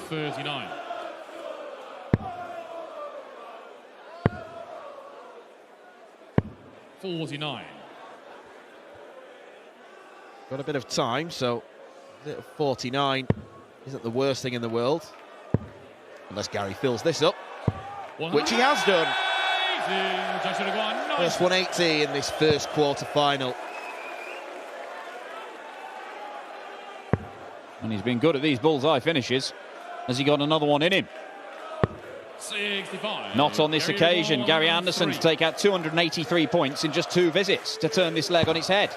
39. Got a bit of time, so 49 isn't the worst thing in the world. Unless Gary fills this up, which he has done. First 180 in this first quarter-final. And he's been good at these bullseye finishes. Has he got another one in him? 65. Not on this occasion. Gary Anderson to take out 283 points in just 2 visits to turn this leg on its head.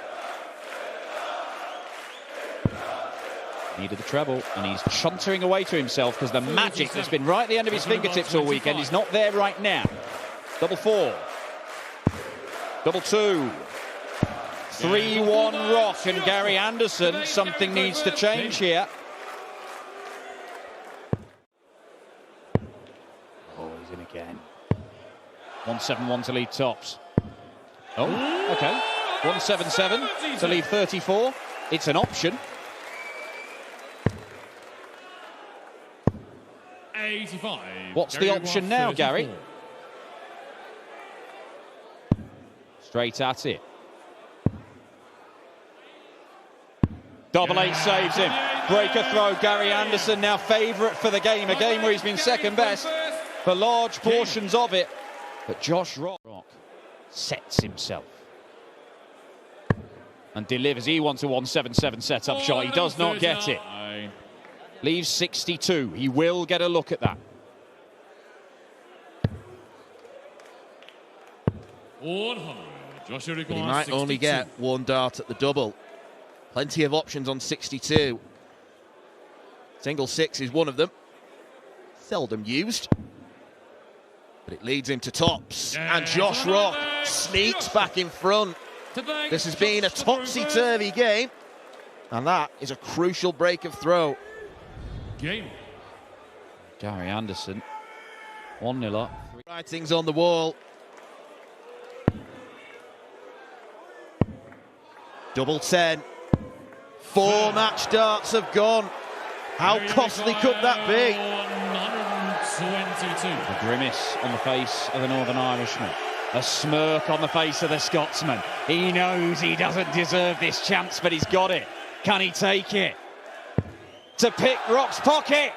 Needed the treble, and he's chuntering away to himself because the magic that's been right at the end of his fingertips all weekend is not there right now. Double 4. Double 2. 3-1 Rock and Gary Anderson. Something needs to change here. Oh, he's in again. 171 to lead tops. Oh, okay. 177 to leave 34. It's an option. 85. What's the option now, Gary? Straight at it. Double 8 saves him. Breaker throw. Gary Anderson now favourite for the game. A game where he's been second best for large portions of it. But Josh Rock sets himself and delivers. He wants a 177 set-up shot. He does not get it. Leaves 62. He will get a look at that. But he might only get one dart at the double. Plenty of options on 62. Single 6 is one of them. Seldom used. But it leads him to tops. And Josh Rock sneaks back in front. This has been a topsy-turvy game. And that is a crucial break of throw. Game. Gary Anderson, 1-0 up. Writings on the wall. Double 10. 4 match darts have gone. How costly could that be? 122. A grimace on the face of the Northern Irishman. A smirk on the face of the Scotsman. He knows he doesn't deserve this chance, but he's got it. Can he take it? To pick Rock's pocket.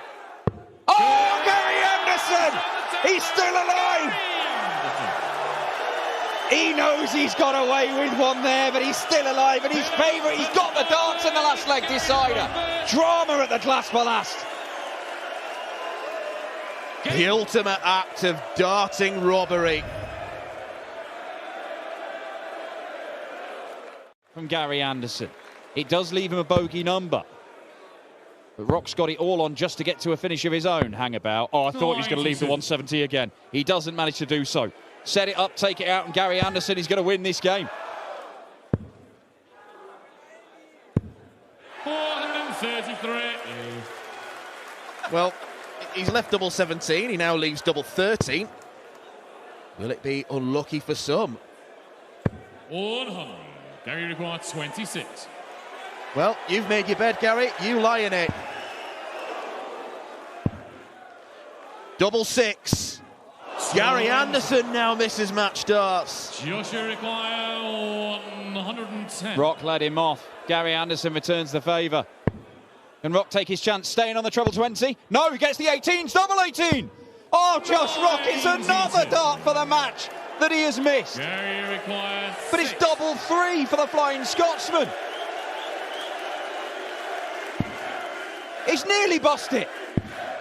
Oh, Gary Anderson! He's still alive! He knows he's got away with one there, but he's still alive, and he's favourite. He's got the darts in the last leg decider. Drama at the Glass Ballast. The ultimate act of darting robbery. From Gary Anderson. It does leave him a bogey number. But Rock's got it all on just to get to a finish of his own. Hang about. Oh, I thought he was going to leave the 170 again. He doesn't manage to do so. Set it up, take it out, and Gary Anderson is going to win this game. 433. Well, he's left double 17. He now leaves double 13. Will it be unlucky for some? 100. Gary requires 26. Well, you've made your bed, Gary. You lie in it. Double 6. Gary Anderson now misses match darts. Joshua require 110. Rock led him off. Gary Anderson returns the favour. Can Rock take his chance, staying on the treble 20? No, he gets the 18s, double 18. Oh, Josh Rock, it's another dart for the match that he has missed. Gary requires 6. But it's double 3 for the Flying Scotsman. He's nearly busted,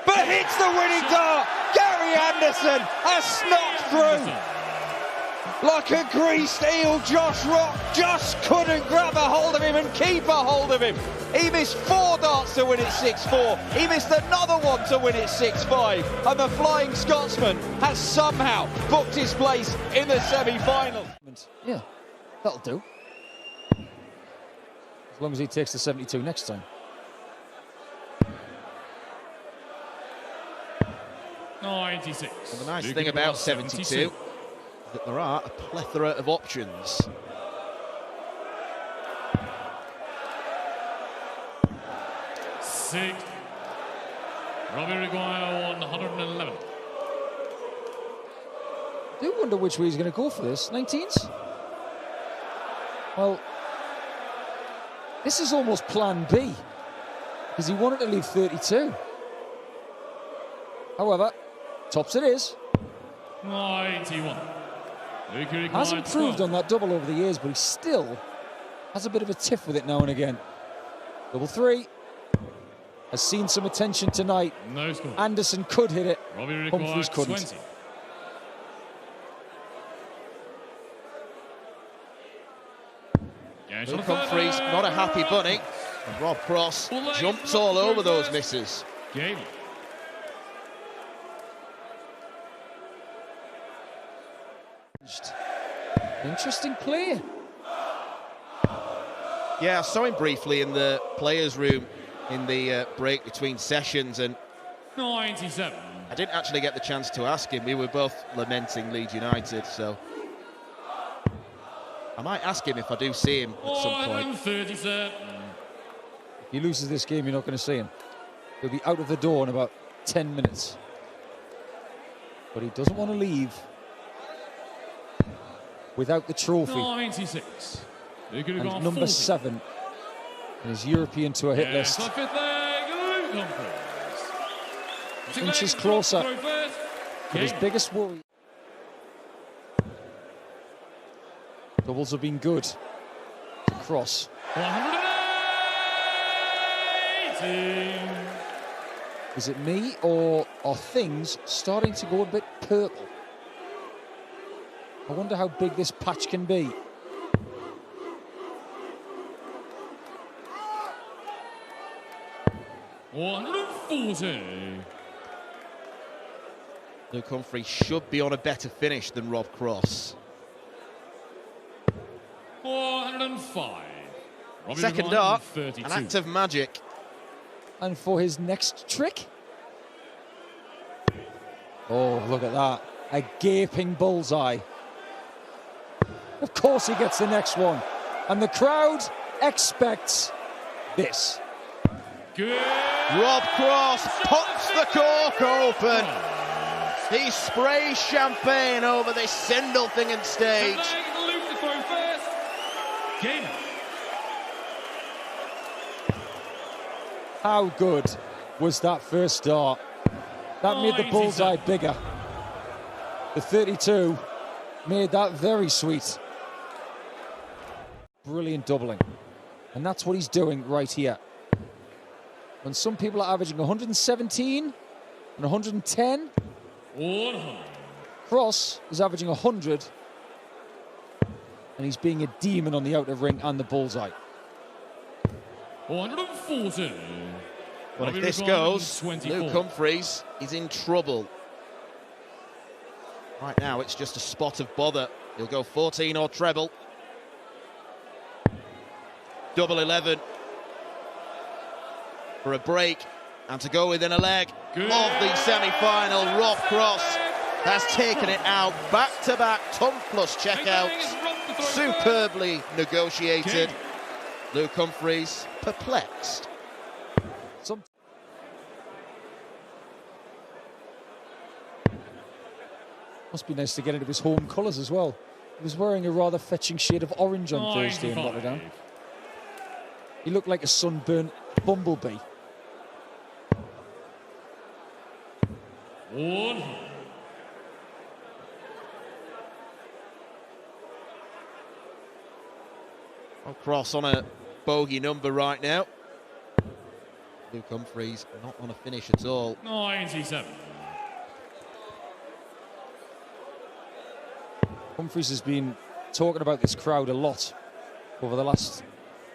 but hits the winning dart. Gary Anderson has snuck through. Like a greased eel, Josh Rock just couldn't grab a hold of him and keep a hold of him. He missed 4 darts to win it 6-4. He missed another one to win it 6-5. And the Flying Scotsman has somehow booked his place in the semi-final. Yeah, that'll do. As long as he takes the 72 next time. 96. Well, the nice thing about 72 is that there are a plethora of options. Robbie require 111. I do wonder which way he's going to go for this. 19s? Well, this is almost plan B, because he wanted to leave 32. However, tops it is. 91. Has improved on that double over the years, but he still has a bit of a tiff with it now and again. Double three. Has seen some attention tonight. No score. Anderson could hit it. Robbie Humphries couldn't. 20. Luke Humphries, not a happy bunny. And Rob Cross jumps all over those misses. Game. Interesting play. Yeah, I saw him briefly in the players' room in the break between sessions, and 97. I didn't actually get the chance to ask him. We were both lamenting Leeds United, so I might ask him if I do see him at some point. 137. If he loses this game, you're not going to see him. He'll be out of the door in about 10 minutes. But he doesn't want to leave without the trophy. 96. And number 7 in his European Tour hit list. Inches closer. But his biggest worry. Doubles have been good. Cross. 180. Is it me, or are things starting to go a bit purple? I wonder how big this patch can be. Luke Humphries should be on a better finish than Rob Cross. 405. Second dart, an act of magic. And for his next trick. Oh, look at that. A gaping bullseye. Of course he gets the next one. And the crowd expects this. Good. Rob Cross pops the cork open. He sprays champagne over this Sindelfingen stage. Game. How good was that first start? That made the bullseye bigger. The 32 made that very sweet. Brilliant doubling. And that's what he's doing right here. When some people are averaging 117 and 110, 100. Cross is averaging 100, and he's being a demon on the outer ring and the bullseye. 140. Well, if this goes, Luke Humphries is in trouble. Right now, it's just a spot of bother. He'll go 14 or treble. Double 11 for a break and to go within a leg of the semi-final. Rob Cross has taken it out. Back-to-back ton plus checkouts. Superbly negotiated. Luke Humphries perplexed. Must be nice to get into his home colours as well. He was wearing a rather fetching shade of orange on Thursday in Rotterdam. He looked like a sunburnt bumblebee. 100. Cross on a bogey number right now. Luke Humphries not on a finish at all. 97. Humphries has been talking about this crowd a lot over the last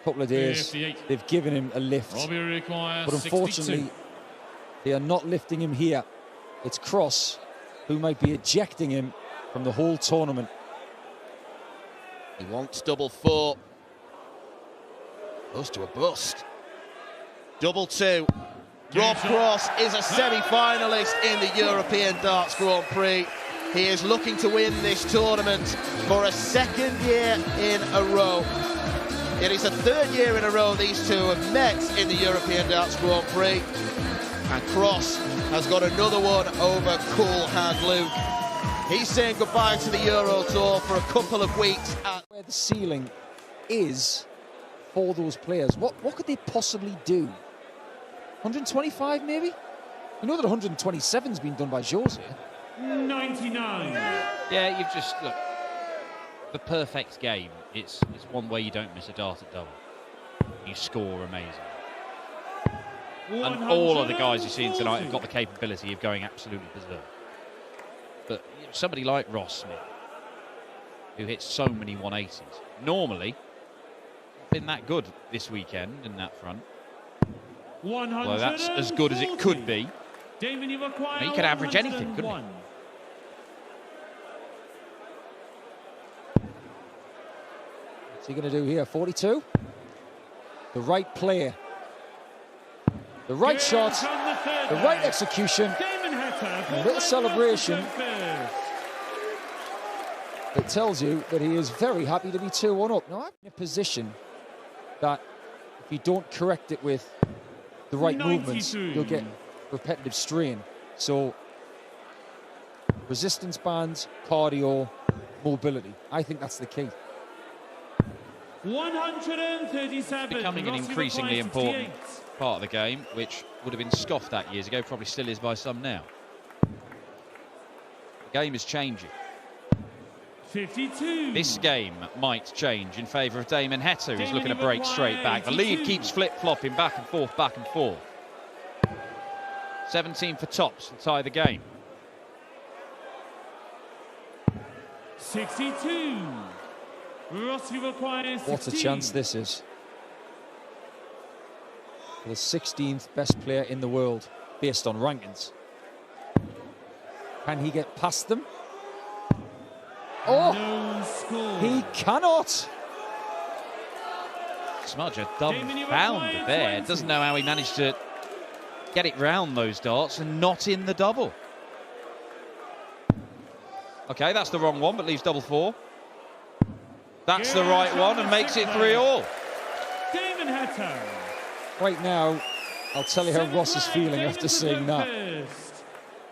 couple of days. 58. They've given him a lift. Robbie requires But unfortunately, 62. they are not lifting him here. It's Cross who might be ejecting him from the whole tournament. He wants double 4. Close to a bust. Double 2. Rob Cross is a semi-finalist in the European Darts Grand Prix. He is looking to win this tournament for a second year in a row. It is a third year in a row these two have met in the European Darts Grand Prix. And Cross has got another one over Cool Hand Luke. He's saying goodbye to the Euro Tour for a couple of weeks. Where the ceiling is for those players, what could they possibly do? 125 maybe? You know that 127's been done by Jose. 99. Yeah, you've just, look, the perfect game, it's one where you don't miss a dart at double. You score amazing. And all of the guys you've seen tonight have got the capability of going absolutely berserk. But somebody like Ross Smith, who hits so many 180s, normally been that good this weekend in that front. Well, that's as good as it could be. He could average anything, couldn't he? What's he going to do here? 42. The right player. The right shot. The right execution. A little celebration. It tells you that he is very happy to be 2-1 up. Now, I'm in a position that if you don't correct it with the right movements, you'll get repetitive strain. So, resistance bands, cardio, mobility. I think that's the key. 137. Becoming an increasingly important part of the game, which would have been scoffed at years ago, probably still is by some now. The game is changing. 52. This game might change in favour of Damon Heta, who's looking to break straight back. The lead keeps flip-flopping back and forth, back and forth. 17 for tops to tie the game. 62. Rossi requires 16. What a chance this is. For the 16th best player in the world, based on rankings. Can he get past them? Oh, no score. He cannot. Smudger dumbfounded there. Doesn't know how he managed to get it round those darts and not in the double. Okay, that's the wrong one, but leaves double four. That's the right one and makes it 3-all. Damon Heta. Right now, I'll tell you how Ross is feeling after seeing that. You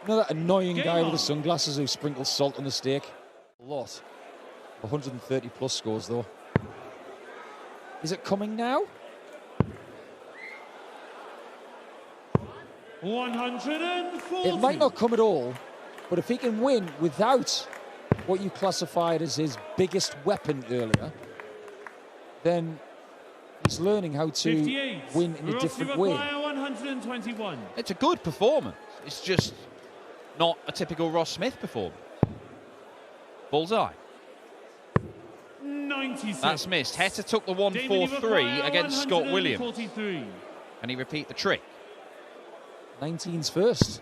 know that annoying guy with the sunglasses who sprinkles salt on the steak? A lot. 130 plus scores though. Is it coming now? 140. It might not come at all, but if he can win without what you classified as his biggest weapon earlier, then he's learning how to win in a different way. 121. It's a good performance. It's just not a typical Ross Smith performance. Bullseye. 96. That's missed. Heta took the 1-4-3 against Scott Williams. 143. Can he repeat the trick? 19's first.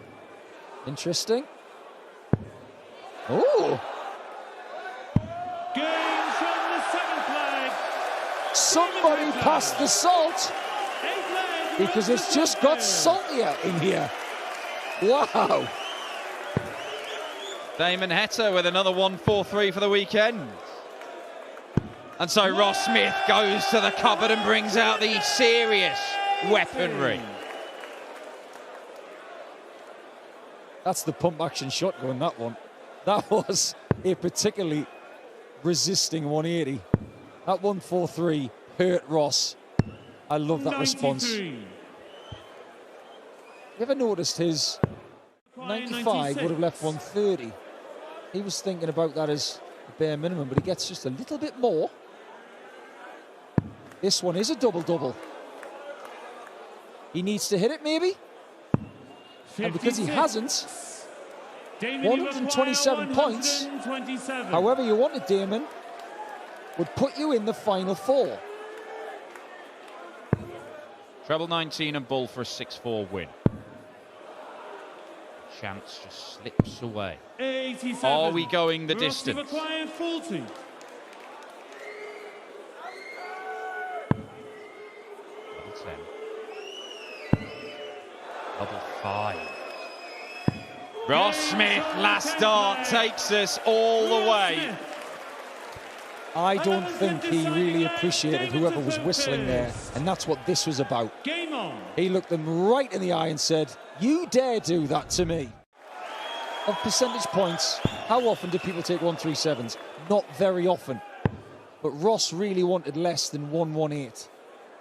Interesting. Oh! Game from the 7th flag. Somebody passed the salt, because it's just got saltier in here. Wow! Damon Heta with another 1-4-3 for the weekend. And so Ross Smith goes to the cupboard and brings out the serious weaponry. That's the pump action shotgun, that one. That was a particularly resisting 180. That 1-4-3 hurt Ross. I love that response. 93. You ever noticed his 95 would have left 130? He was thinking about that as a bare minimum, but he gets just a little bit more. This one is a double-double. He needs to hit it, maybe? 56. And because he hasn't, 127 points, however you want it, Damon, would put you in the final four. Treble 19 and Bull for a 6-4 win. Chance just slips away. 87. Are we going the Rossi distance? required 40. Double 5. Ross Smith, last dart, takes us all the way. I don't think he really appreciated whoever was whistling there, and that's what this was about. Game on. long. He looked them right in the eye and said, "You dare do that to me." Of percentage points, how often do people take 137s? Not very often. But Ross really wanted less than 118.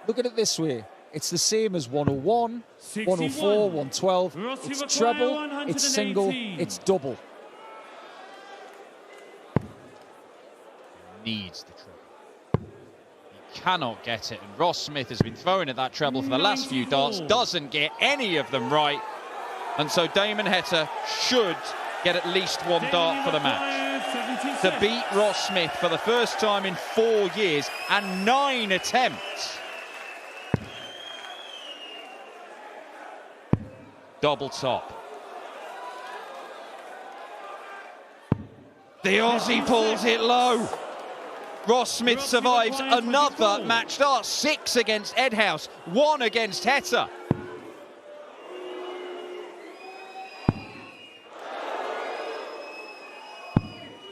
Look at it this way. It's the same as 101, 104, 112. Ross, you It's require treble, 118. it's single, it's double. Needs the treble. He cannot get it. And Ross Smith has been throwing at that treble for the last few darts. Doesn't get any of them right. And so Damon Heta should get at least one dart for the match. 76. To beat Ross Smith for the first time in 4 years and 9 attempts. Double top. The Aussie pulls it low. Ross Smith survives another match start. 6 against Edhouse, 1 against Heta.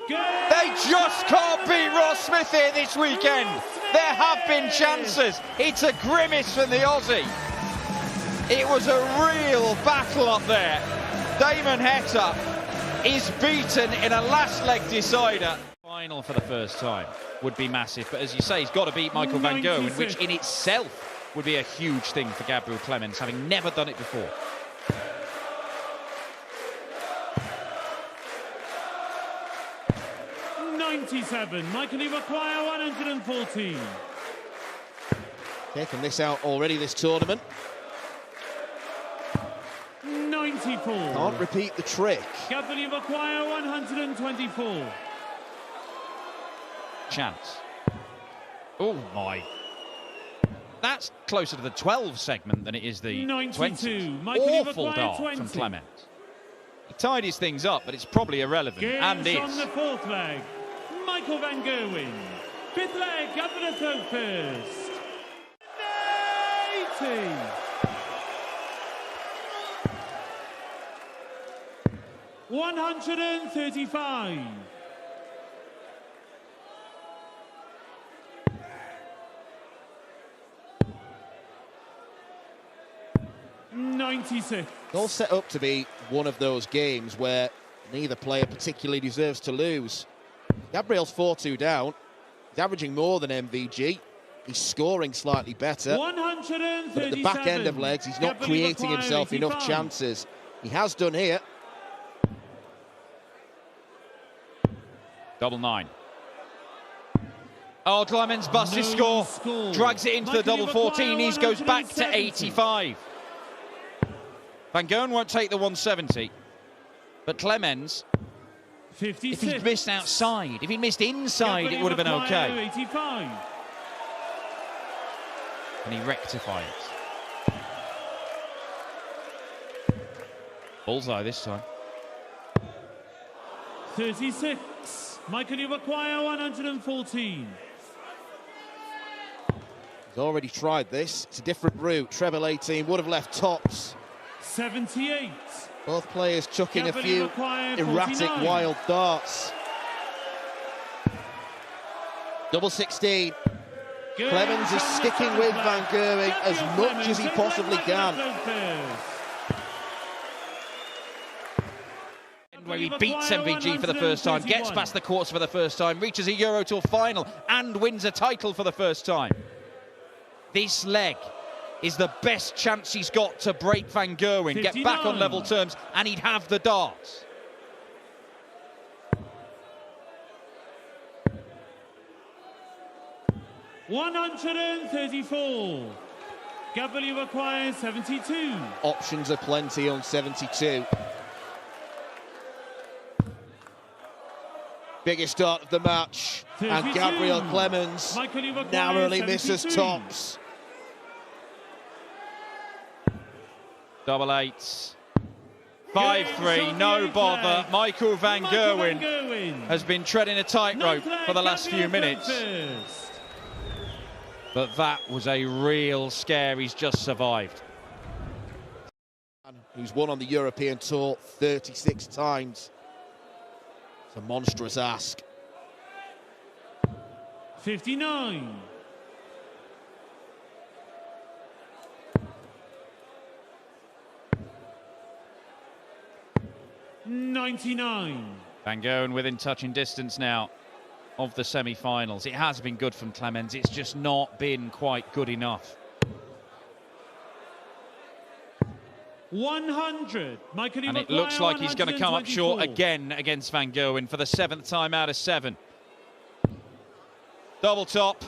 They just can't beat Ross Smith here this weekend. There have been chances. It's a grimace from the Aussie. It was a real battle up there. Damon Heta is beaten in a last leg decider. Final for the first time would be massive, but as you say, he's got to beat Michael van Gerwen, which in itself would be a huge thing for Gabriel Clemens, having never done it before. Michael Iwakwaya 114. Taking this out already this tournament. 94. Can't repeat the trick. Gabriel Iwakwaya 124. Chance. Oh my. That's closer to the 12 segment than it is the 20. Awful dart from Clement. He tied his things up, but it's probably irrelevant. Games and is. on the fourth leg. Michael van Gerwen. Fifth leg, Gabriel throw first. 80. $135. 96. It's all set up to be one of those games where neither player particularly deserves to lose. Gabriel's 4-2 down. He's averaging more than MVG. He's scoring slightly better. 137. But at the back end of legs, he's not creating himself enough chances. He has done here. Double 9. Oh, Clemens busts his score. Drags it into the double 14. He goes back to 85. Van Gerwen won't take the 170. But Clemens, 56. if he'd missed outside, if he'd missed inside, it would have been okay. 85. And he rectifies. Bullseye this time. 36. Michael Iwakwaya 114. He's already tried this. It's a different route. Treble 18 would have left tops. 78. Both players chucking a Gabriel few Iwakwaya, erratic, 49. wild darts. Double 16. Clemens is sticking with Van Gerwen as much as he possibly can. Where he beats MVG for the first time, gets past the quarters for the first time, reaches a Euro Tour final and wins a title for the first time. This leg is the best chance he's got to break Van Gerwen, get back on level terms, and he'd have the darts. $134. Gabriel Iwakwaya 72. Options are plenty on 72. Biggest start of the match, 32. and Gabriel Clemens Michael Iwakwaya, narrowly misses 73. tops. Double eights. 5-3, no bother. Michael van Gerwen has been treading a tightrope for the last few minutes. But that was a real scare. He's just survived. Who's won on the European Tour 36 times. It's a monstrous ask. 59. 99. Van Gerwen within touching distance now of the semi-finals. It has been good from Clemens. It's just not been quite good enough. 100. And it looks like he's going to come up short again against Van Gerwen for the 7th time out of 7. Double top.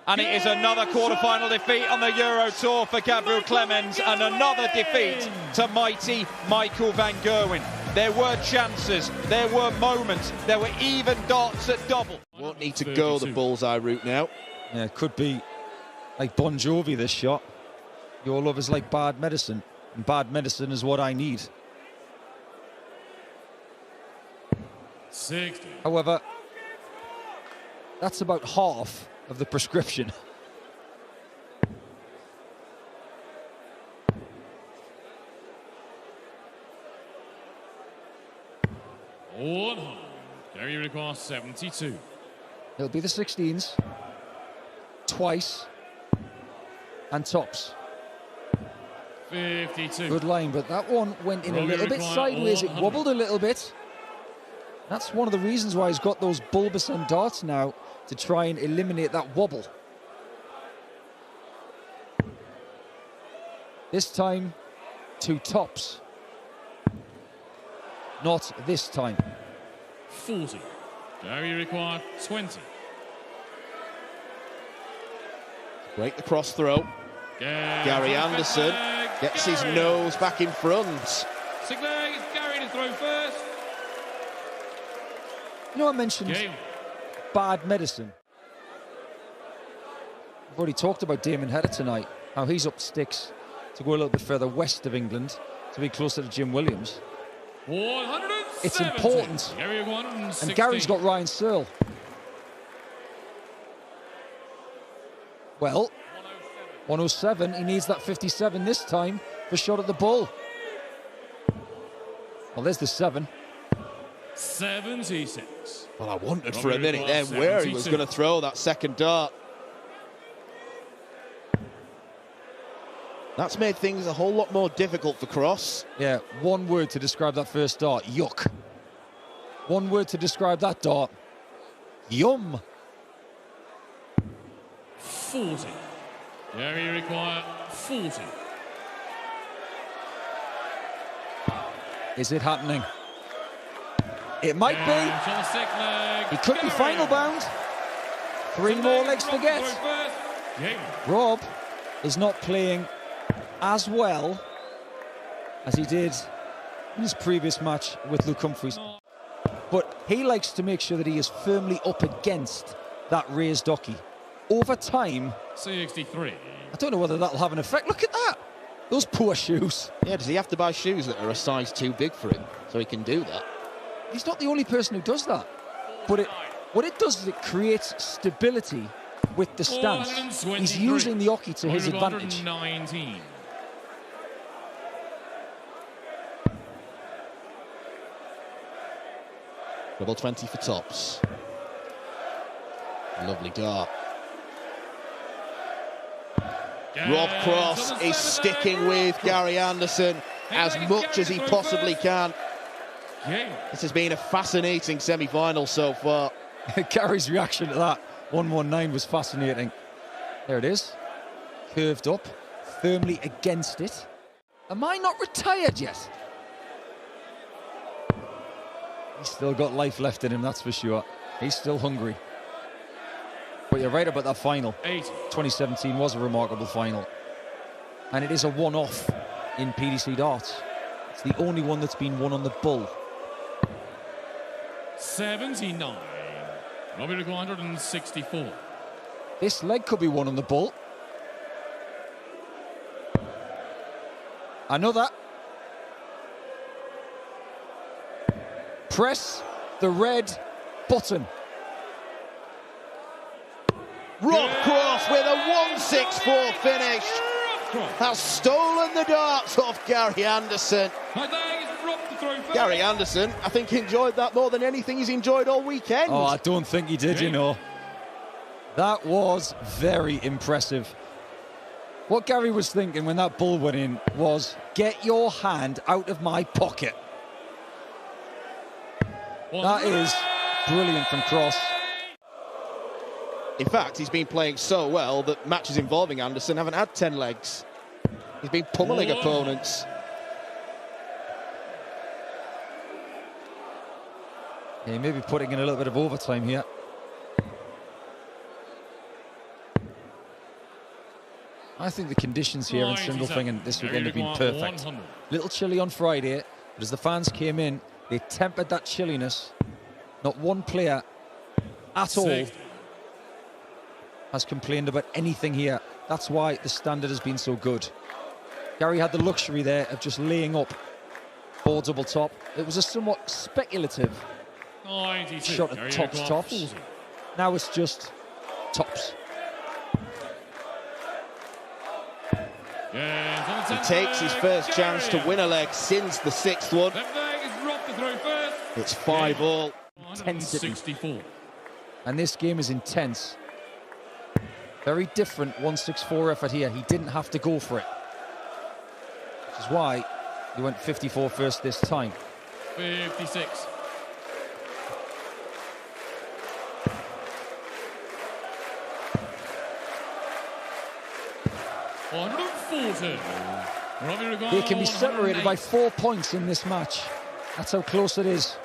And it is another quarter-final defeat on the Euro Tour for Gabriel Clemens, and another defeat to mighty Michael van Gerwen. There were chances, there were moments, there were even darts at double. Won't need to go the bullseye route now. Yeah, it could be like Bon Jovi, this shot. Your love is like bad medicine, and bad medicine is what I need. 60. However, that's about half of the prescription. Gary requires 72. It'll be the 16s, twice, and tops. 52. Good line, but that one went in a little bit sideways. It wobbled a little bit. That's one of the reasons why he's got those bulbous end darts now, to try and eliminate that wobble. This time, 2 tops. Not this time. 40. Gary required 20. Break the cross throw. Gary Anderson gets his nose back in front. Gary to throw first. You know, I mentioned bad medicine. I've already talked about Damon Hedder tonight, how he's up sticks to go a little bit further west of England to be closer to Jim Williams. It's important. And Gary's got Ryan Searle. Well, 107. He needs that 57 this time for a shot at the bull. Well, there's the 7. 76. Well, I wondered for a minute then where he was going to throw that second dart. That's made things a whole lot more difficult for Cross. Yeah, one word to describe that first dart: yuck. One word to describe that dart: yum. 40. Gary require 40. Is it happening? It might be. He could be final bound. 3 more legs to get. Rob is not playing as well as he did in his previous match with Luke Humphries. But he likes to make sure that he is firmly up against that raised hockey. Over time, 63. I don't know whether that'll have an effect. Look at that. Those poor shoes. Yeah, does he have to buy shoes that are a size too big for him so he can do that? He's not the only person who does that. But what it does is it creates stability with the stance. He's using the hockey to his advantage. 19. Double 20 for tops. Lovely dart. Rob Cross is sticking with Gary Anderson as much as he possibly can. This has been a fascinating semi-final so far. Gary's reaction to that 119 was fascinating. There it is. Curved up, firmly against it. Am I not retired yet? He's still got life left in him, that's for sure. He's still hungry. But you're right about that final. 2017 was a remarkable final. And it is a one-off in PDC darts. It's the only one that's been won on the bull. 79. Robbie required 164. This leg could be won on the bull. Another. Press the red button. Rob Cross with a 164 finish has stolen the darts off Gary Anderson. Gary Anderson, I think, enjoyed that more than anything he's enjoyed all weekend. Oh, I don't think he did, you know. That was very impressive. What Gary was thinking when that bull went in was, get your hand out of my pocket. That is brilliant from Cross. In fact, he's been playing so well that matches involving Anderson haven't had 10 legs. He's been pummeling opponents. Yeah, he may be putting in a little bit of overtime here. I think the conditions here in Sindelfingen this weekend have been perfect. Little chilly on Friday, but as the fans came in, they tempered that chilliness. Not one player at all has complained about anything here. That's why the standard has been so good. Gary had the luxury there of just laying up for double top. It was a somewhat speculative shot at tops. Now it's just tops. He takes his first chance to win a leg since the 6th one. It's 5-all. Intensity. And this game is intense. Very different 164 effort here. He didn't have to go for it. Which is why he went 54 first this time. 56. They can be separated by 4 points in this match. That's how close it is.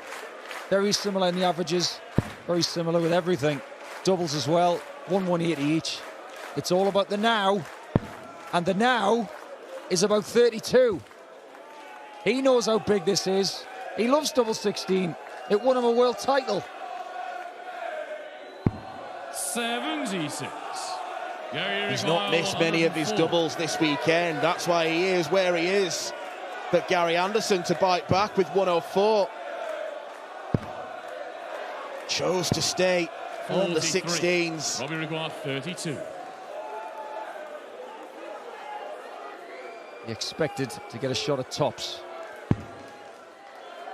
Very similar in the averages, very similar with everything. Doubles as well, 180 each. It's all about the now, and the now is about 32. He knows how big this is. He loves double 16. It won him a world title. 76. He's not missed many of his doubles this weekend. That's why he is where he is. But Gary Anderson to bite back with 104. Chose to stay on the 16s. Robbie Reguard, 32. He expected to get a shot at tops.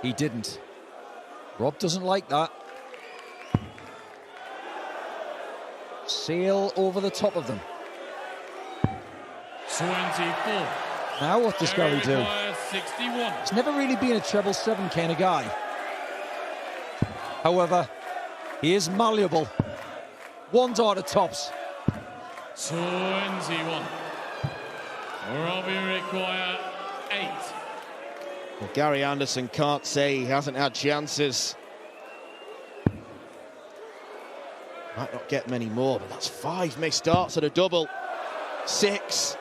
He didn't. Rob doesn't like that. Sail over the top of them. 24. Now what does Gary do? 61. He's never really been a treble 7 kind of guy. However, he is malleable. One dart at tops. 21. Robbie require 8. Well, Gary Anderson can't say he hasn't had chances. Might not get many more, but that's 5 missed darts at a double. 6.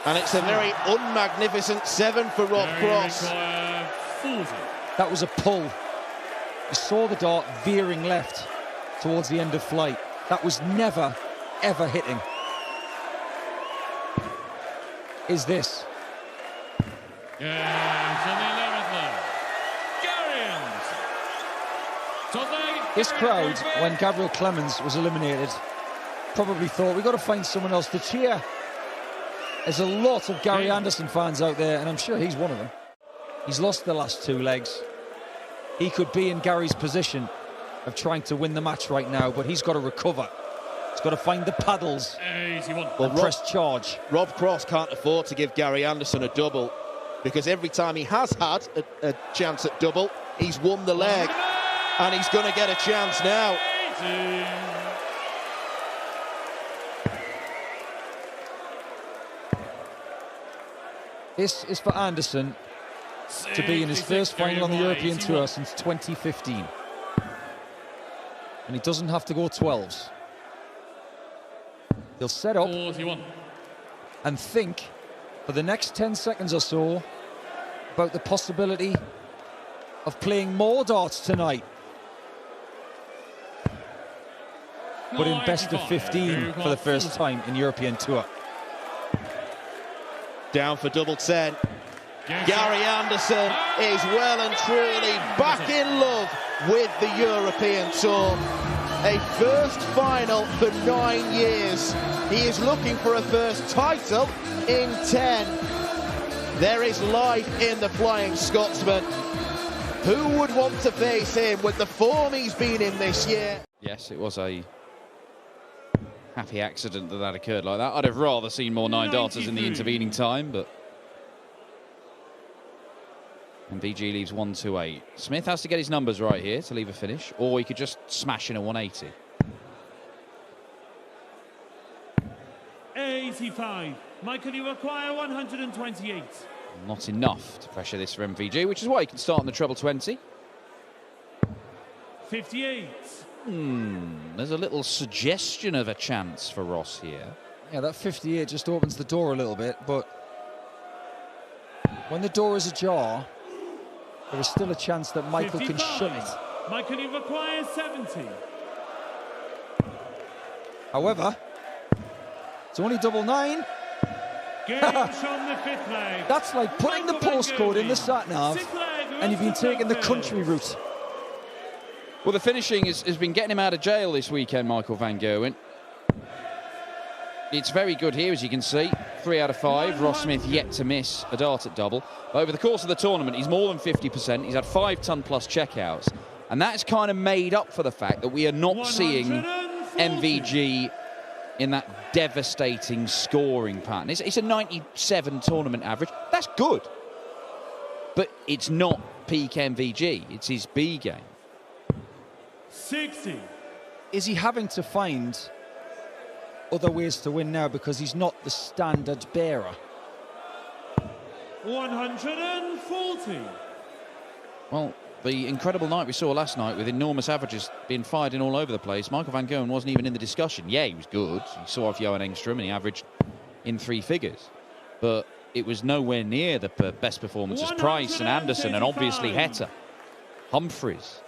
And it's a very unmagnificent 7 for Rob Cross. That was a pull. You saw the dart veering left towards the end of flight. That was never, ever hitting. Is this? This crowd, when Gabriel Clemens was eliminated, probably thought, we've got to find someone else to cheer. There's a lot of Gary Anderson fans out there, and I'm sure he's one of them. He's lost the last 2 legs. He could be in Gary's position of trying to win the match right now, but he's got to recover. He's got to find the paddles and press charge. Rob Cross can't afford to give Gary Anderson a double, because every time he has had a chance at double, he's won the leg. And he's going to get a chance now. This is for Anderson to be in his first final on the European Tour since 2015. And he doesn't have to go 12s. He'll set up and think for the next 10 seconds or so about the possibility of playing more darts tonight. But in best of 15 for the first time in European Tour. Down for double 10. Gary Anderson is well and truly back in love with the European Tour. A first final for 9 years. He is looking for a first title in 10. There is life in the Flying Scotsman. Who would want to face him with the form he's been in this year? Yes, it was a happy accident that occurred like that. I'd have rather seen more 9 darters in the intervening time, but MVG leaves 128. Smith has to get his numbers right here to leave a finish, or he could just smash in a 180. 85. Michael, you require 128. Not enough to pressure this for MVG, which is why he can start on the treble 20. 58. There's a little suggestion of a chance for Ross here. Yeah, that 58 just opens the door a little bit, but when the door is ajar, there is still a chance that Michael 55. can shut it. Michael, you require 70. However, it's only double 9. Games on the fifth leg. That's like putting the postcode in the sat-nav and you've been taking the country route. Well, the finishing has been getting him out of jail this weekend, Michael van Gerwen. It's very good here, as you can see. 3 out of 5. Ross Smith yet to miss a dart at double. But over the course of the tournament, he's more than 50%. He's had 5-ton plus checkouts. And that's kind of made up for the fact that we are not seeing MVG in that devastating scoring pattern. It's a 97 tournament average. That's good. But it's not peak MVG. It's his B game. 60. Is he having to find other ways to win now because he's not the standard bearer? 140. Well, the incredible night we saw last night with enormous averages being fired in all over the place, Michael van Gerwen wasn't even in the discussion. Yeah, he was good. He saw off Johan Engstrom and he averaged in 3 figures. But it was nowhere near the best performances. Price and Anderson and obviously Heta. Humphreys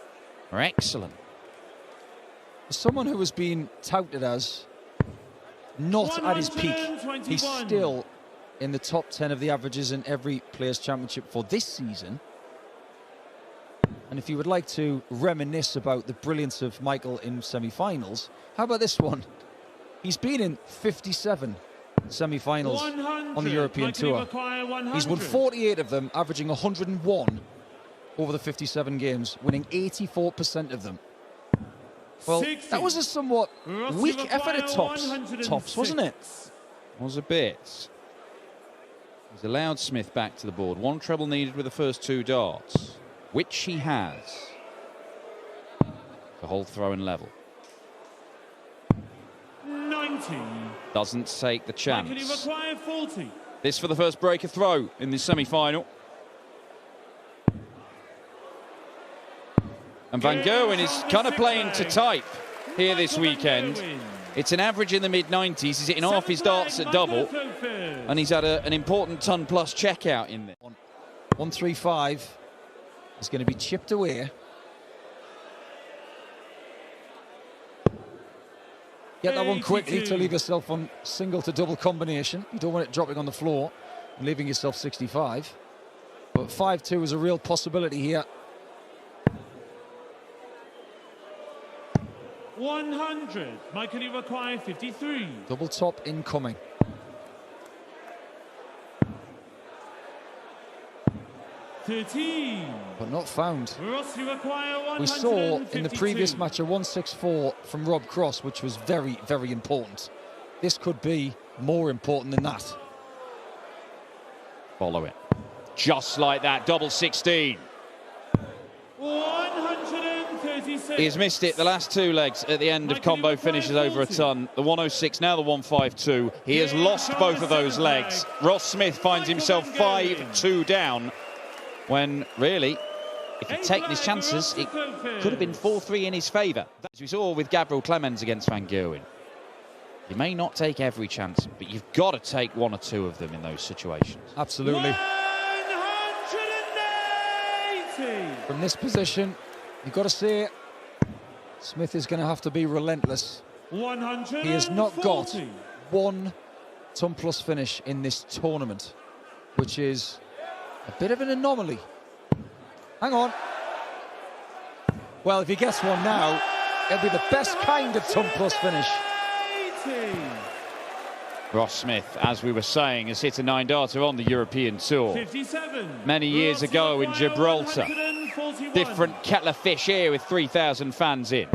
are excellent. As someone who has been touted as not at his peak, he's still in the top 10 of the averages in every Players' Championship for this season. And if you would like to reminisce about the brilliance of Michael in semi-finals, how about this one? He's been in 57 semi-finals on the European Tour. He's won 48 of them, averaging 101 over the 57 games, winning 84% of them. Well, 60. that was a somewhat weak effort at tops, wasn't it? Was a bit. He's allowed Smith back to the board. 1 treble needed with the first 2 darts, which he has. The whole throw-in level. 90. Doesn't take the chance. Michael, you require 40. This for the first breaker throw in the semi-final. And Van Gerwen is kind of playing to type here this weekend. It's an average in the mid-90s. He's hitting half his darts at double. And he's had an important ton-plus checkout in there. 135 is going to be chipped away. Get that one quickly to leave yourself on single to double combination. You don't want it dropping on the floor and leaving yourself 65. But 5-2 is a real possibility here. 100. Michael, you require 53. Double top incoming. But not found. Ross, you require 152. We saw in the previous match a 164 from Rob Cross, which was very, very important. This could be more important than that. Follow it. Just like that, double 16. 136. He's missed it the last 2 legs at the end of combo finishes over a ton. The 106, now the 152. He has lost both of those legs. Ross Smith finds himself 5-2 down when really, if he'd taken his chances, it could have been 4-3 in his favour. As we saw with Gabriel Clemens against Van Gerwen. You may not take every chance, but you've got to take 1 or 2 of them in those situations. Absolutely. 180. From this position, you've got to say Smith is going to have to be relentless. 140. He has not got 1 ton plus finish in this tournament, which is a bit of an anomaly. Hang on. Well, if he gets one now, it'll be the best kind of ton plus finish. 80. Ross Smith, as we were saying, has hit a 9-darter on the European Tour. 57. Many years ago in Gibraltar. 141. Different kettle of fish here with 3,000 fans in.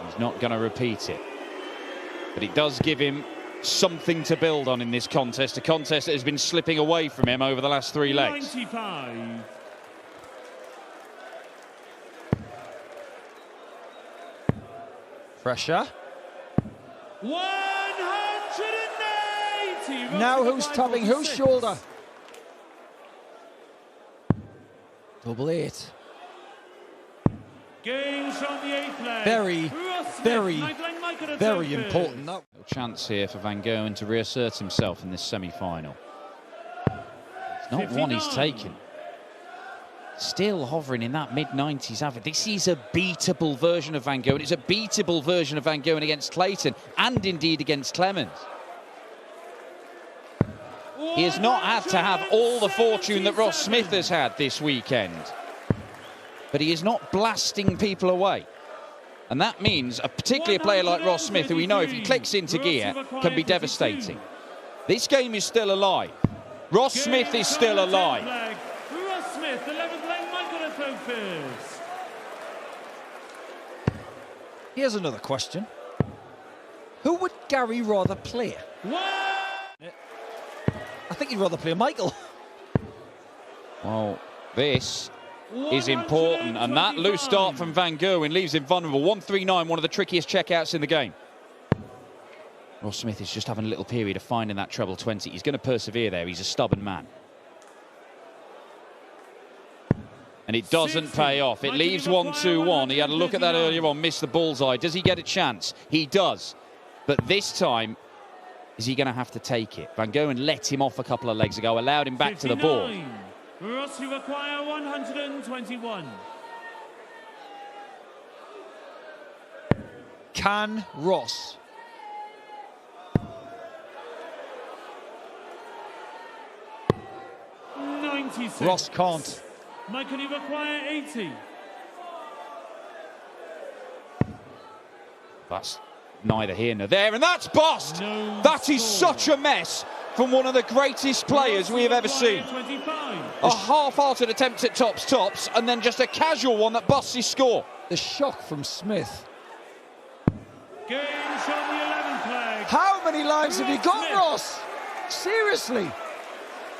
He's not going to repeat it. But it does give him something to build on in this contest, a contest that has been slipping away from him over the last 3 legs. 95. Pressure. 180. Now who's tapping whose shoulder? Double 8. Gains from the 8th leg. Very, very, very third important. No chance here for Van Gerwen to reassert himself in this semi-final. It's not 59. one he's taken. Still hovering in that mid-90s average. This is a beatable version of Van Gerwen. It's a beatable version of Van Gerwen against Clayton and indeed against Clemens. He has not had to have all the fortune that Ross Smith has had this weekend. But he is not blasting people away. And that means, particularly a player like Ross Smith, who we know if he clicks into gear, can be devastating. This game is still alive. Ross Smith is still alive. Ross Smith, 11th leg, Michael at third first. Here's another question. Who would Gary rather play? I think he'd rather play Michael. Well, this is important, and that loose start from Van Gerwen leaves him vulnerable. 139, one of the trickiest checkouts in the game. Ross Smith is just having a little period of finding that treble 20. He's going to persevere there. He's a stubborn man. And it doesn't pay off. It leaves 1-2-1. He had a look at that earlier on, missed the bullseye. Does he get a chance? He does. But this time, is he going to have to take it? Van Gerwen let him off a couple of legs ago, allowed him back to the board. Ross, you require 121. Can Ross? Ross can't. Michael, you require 80. That's neither here nor there, and that's bust! That is such a mess from one of the greatest players we have ever seen. 25. A half-hearted attempt at tops, and then just a casual one that busts his score. The shock from Smith. Gains from the 11th leg. How many lives have you got, Ross? Seriously.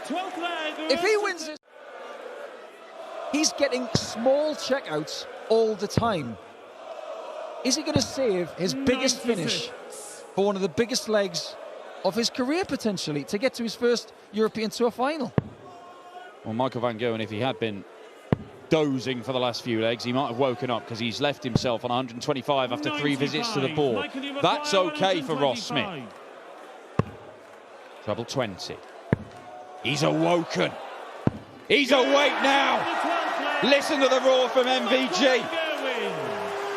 12th leg. If he wins this, he's getting small checkouts all the time. Is he going to save his biggest finish for one of the biggest legs of his career, potentially, to get to his first European Tour final? Well, Michael Van Gerwen, if he had been dozing for the last few legs, he might have woken up, because he's left himself on 125 after 3 visits to the board. That's okay for Ross Smith. Treble 20. He's awoken. He's awake now. Listen to the roar from MVG.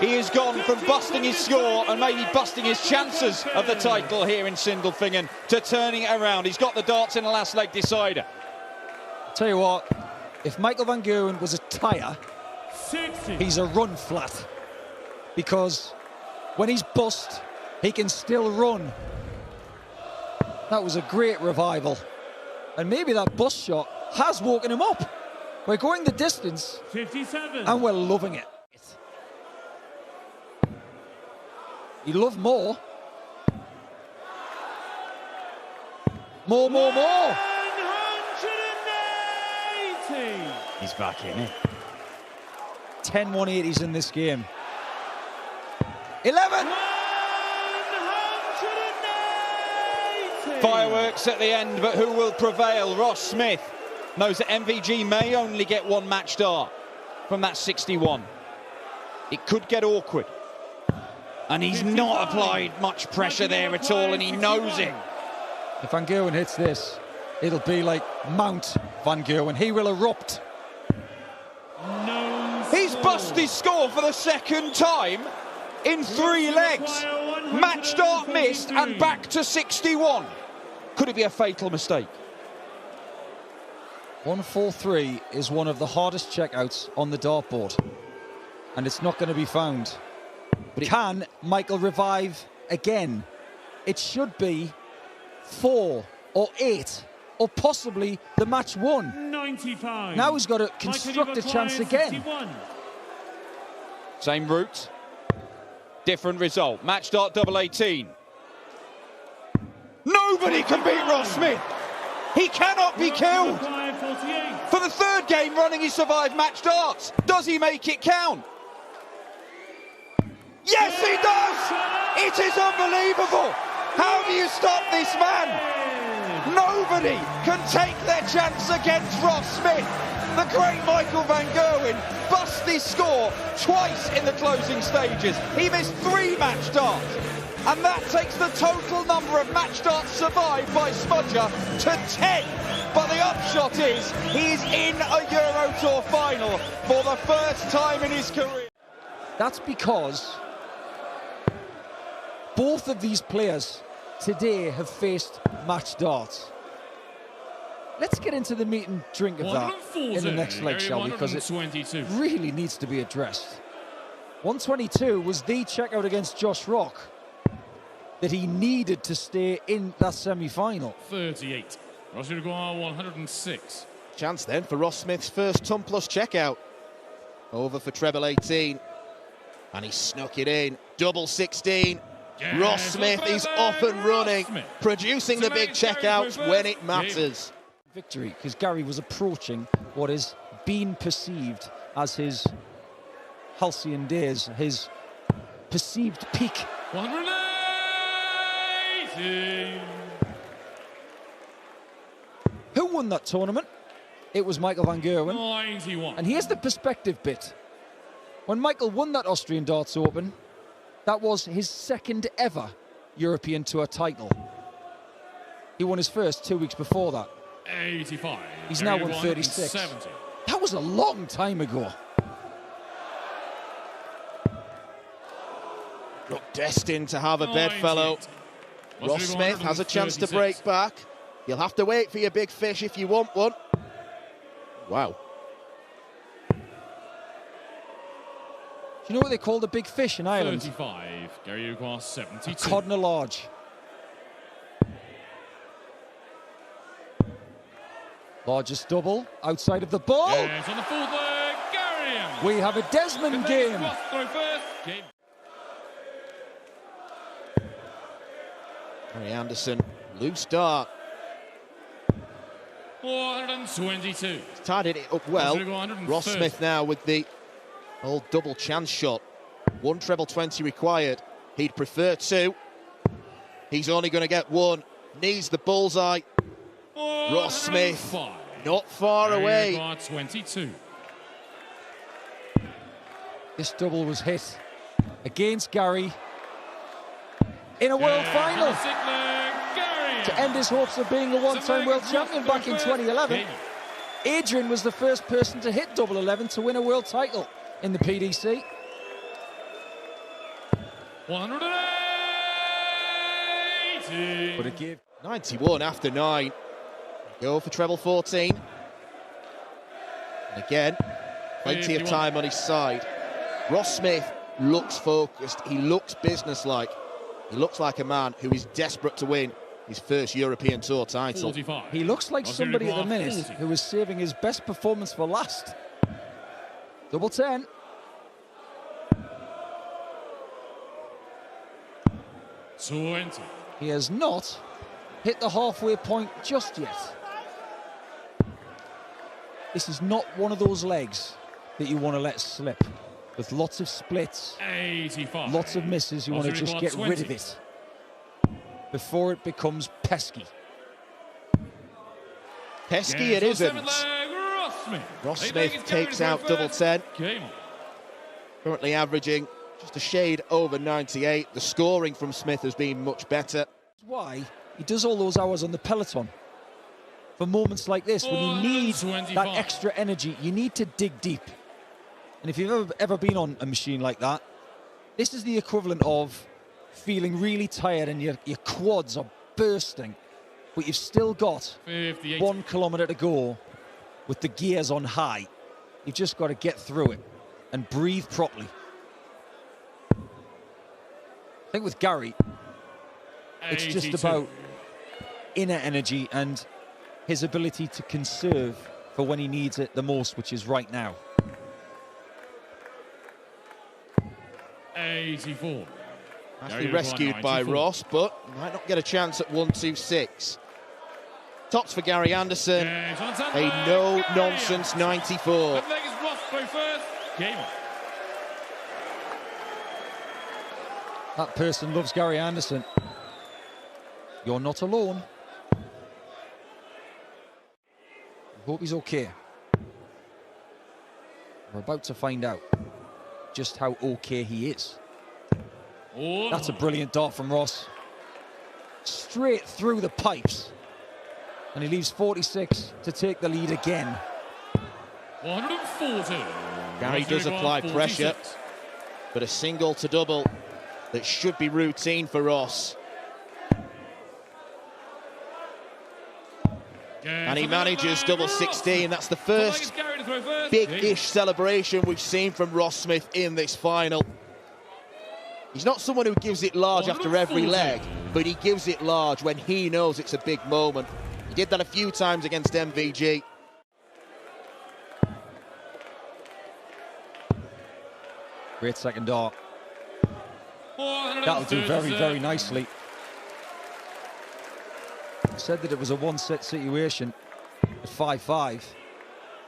He has gone from busting his score and maybe busting his chances of the title here in Sindelfingen to turning it around. He's got the darts in the last leg decider. Tell you what, if Michael Van Gerwen was a tyre, he's a run flat. Because when he's bust, he can still run. That was a great revival. And maybe that bust shot has woken him up. We're going the distance, 57. and we're loving it. You love more. More. 180. He's back in it. 10 180s in this game. 11. 180. Fireworks at the end, but who will prevail? Ross Smith knows that MVG may only get one match dart from that 61. It could get awkward. And he's not applied much pressure there at all, and he knows it. If Van Gerwen hits this, it'll be like Mount Van Gerwen. He will erupt. He's busted his score for the second time in 3 legs. Match dart missed and back to 61. Could it be a fatal mistake? 143 is one of the hardest checkouts on the dartboard, and it's not going to be found. But can Michael revive again? It should be 4 or 8 or possibly the match won. 95. Now he's got to construct a chance again. 61. Same route, different result. Match dart double 18. Nobody can beat Ross Smith. He cannot be killed. For the third game running, he survived match darts. Does he make it count? Yes, he does! It is unbelievable! How do you stop this man? Nobody can take their chance against Ross Smith. The great Michael van Gerwen busts this score twice in the closing stages. He missed 3 match darts. And that takes the total number of match darts survived by Smudger to 10. But the upshot is, he's in a Euro Tour final for the first time in his career. That's because both of these players today have faced match darts. Let's get into the meat and drink of that in the next leg, shall we? Because it really needs to be addressed. 122 was the checkout against Josh Rock that he needed to stay in that semi-final. 38. Ross Uruguay 106. Chance then for Ross Smith's first ton plus checkout. Over for treble 18. And he snuck it in. Double 16. Yes, Ross Smith is off and running, producing the big checkouts when it matters. Victory, because Gary was approaching what is being perceived as his halcyon days, his perceived peak. 180. Who won that tournament? It was Michael van Gerwen. 91. And here's the perspective bit. When Michael won that Austrian Darts Open, that was his second ever European Tour title. He won his first 2 weeks before that. 85. He's now won 36. 70. That was a long time ago. Look, destined to have a bedfellow. Ross Smith has a chance to break back. You'll have to wait for your big fish if you want one. Wow. Do you know what they call the big fish in Ireland? 35. Gary Uruguay 72. A cod and a large. Largest double outside of the ball. Yes, on the fourth leg, Gary Anderson. We have a Desmond game. Throw first. Game. Gary Anderson, loose dart. 422. Tidied it up well. Ross Uruguay Ross 130. Smith now with the old double chance shot. 1 treble 20 required. He'd prefer 2. He's only going to get 1. Needs the bullseye. Ross Smith, not far away. 22. This double was hit against Gary in a world final to end his hopes of being a one-time world champion back in 2011. Adrian was the first person to hit double 11 to win a world title in the PDC. 180. But it gave 91 after 9. Go for treble 14. And again, plenty of time on his side. Ross Smith looks focused. He looks businesslike. He looks like a man who is desperate to win his first European Tour title. 45. He looks like Ross somebody at the Uruguay minute 40. who is saving his best performance for last. Double 10. He has not hit the halfway point just yet. This is not one of those legs that you want to let slip. With lots of splits, 85. lots of misses, you want to just get rid of it before it becomes pesky. Pesky Yes, it on seventh isn't. leg, Ross Smith. Ross They Smith think it's takes Gary out for double first. 10. Game on. Currently averaging just a shade over 98. The scoring from Smith has been much better. That's why he does all those hours on the peloton. For moments like this, when you need that 125. extra energy, you need to dig deep. And if you've ever been on a machine like that, this is the equivalent of feeling really tired and your quads are bursting, but you've still got 58. 1 kilometre to go with the gears on high. You've just got to get through it and breathe properly. I think with Gary, it's just 82. about inner energy and his ability to conserve for when he needs it the most, which is right now. 84. Nicely rescued by Ross, but might not get a chance at 1-2-6. Tops for Gary Anderson. A no-nonsense 94. That person loves Gary Anderson. You're not alone. I hope he's okay. We're about to find out just how okay he is. That's a brilliant dart from Ross. Straight through the pipes. And he leaves 46 to take the lead again. 140. Gary does apply pressure, but a single to double that should be routine for Ross. And he manages double 16. That's the first big-ish celebration we've seen from Ross Smith in this final. He's not someone who gives it large after every leg, but he gives it large when he knows it's a big moment. He did that a few times against MVG. Great second dart. That'll do very, very nicely. I said that it was a one-set situation at 5-5.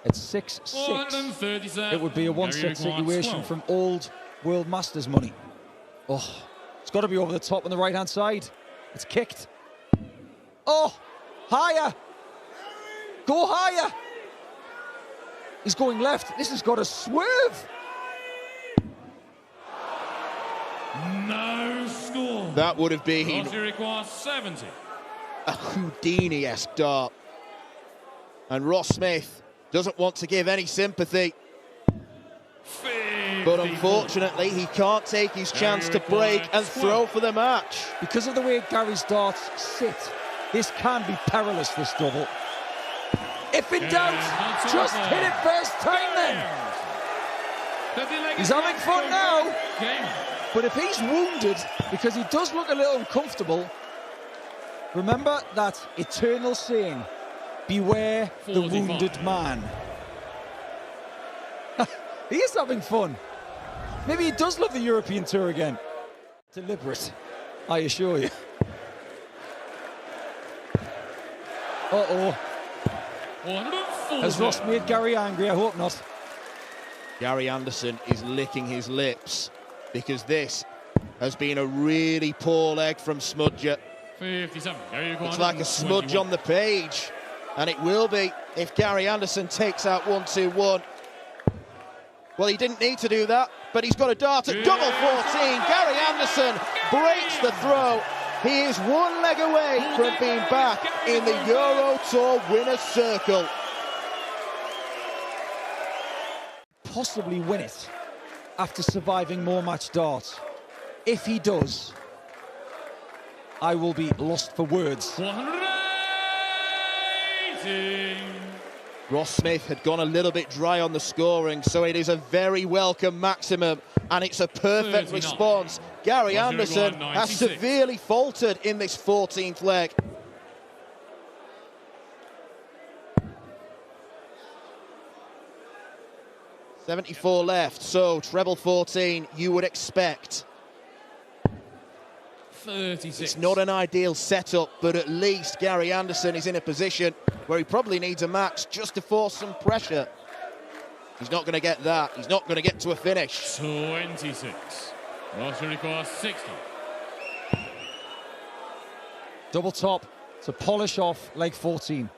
At 6-6, it would be a one-set situation from old World Masters money. Oh, it's got to be over the top on the right-hand side. It's kicked. Oh, higher. Go higher. He's going left. This has got to swerve. No score. That would have been requires 70. A Houdini-esque dart. And Ross Smith doesn't want to give any sympathy. But unfortunately, he can't take his chance to break and throw for the match. Because of the way Gary's darts sit, this can be perilous, this double. If in doubt, just hit it first time then. He's having fun now. But if he's wounded, because he does look a little uncomfortable, remember that eternal saying, beware the wounded man. He is having fun. Maybe he does love the European Tour again. Deliberate, I assure you. Uh-oh. Has Ross made Gary angry? I hope not. Gary Anderson is licking his lips because this has been a really poor leg from Smudger. 57. It's like a smudge on the page, and it will be if Gary Anderson takes out 1-2-1. Well, he didn't need to do that, but he's got a dart at double 14. Gary Anderson breaks the throw. He is one leg away from being back in the Euro Tour winner's circle. Possibly win it after surviving more match darts. If he does, I will be lost for words. 180. Ross Smith had gone a little bit dry on the scoring, so it is a very welcome maximum, and it's a perfect 39. response. Gary Anderson has severely faltered in this 14th leg. .74 left, so treble 14 you would expect. 36. It's not an ideal setup, but at least Gary Anderson is in a position where he probably needs a max just to force some pressure. He's not going to get that. He's not going to get to a finish. 26. Russia requires 60. Double top to polish off leg 14.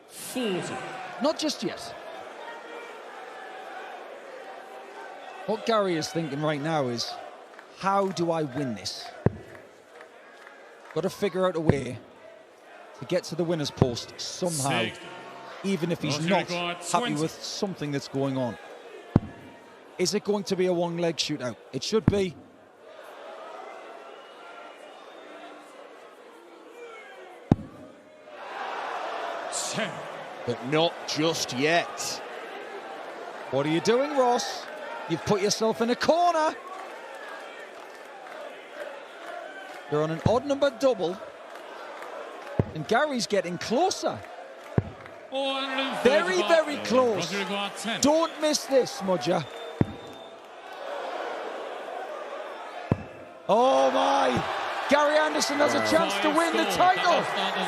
40. Not just yet. What Gary is thinking right now is, how do I win this? Got to figure out a way to get to the winner's post somehow, 60. even if he's not happy with something that's going on. Is it going to be a one-leg shootout? It should be. But not just yet. What are you doing, Ross? You've put yourself in a corner. You're on an odd number double. And Gary's getting closer. Very, very close. Don't miss this, Smudger. Oh my! Gary Anderson has a chance to win the title.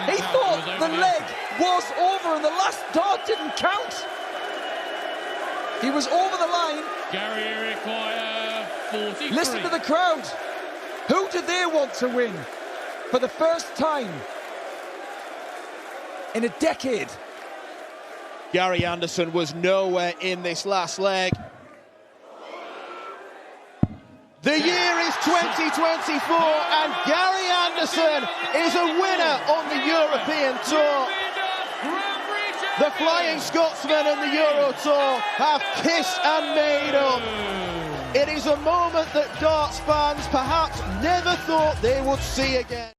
He thought the leg was over and the last dart didn't count. He was over the line. Gary require 43. Listen to the crowd. Who do they want to win for the first time in a decade? Gary Anderson was nowhere in this last leg. The year is 2024 and Gary Anderson is a winner on the European Tour. The Flying Scotsman and the Euro Tour have kissed and made up. It is a moment that darts fans perhaps never thought they would see again.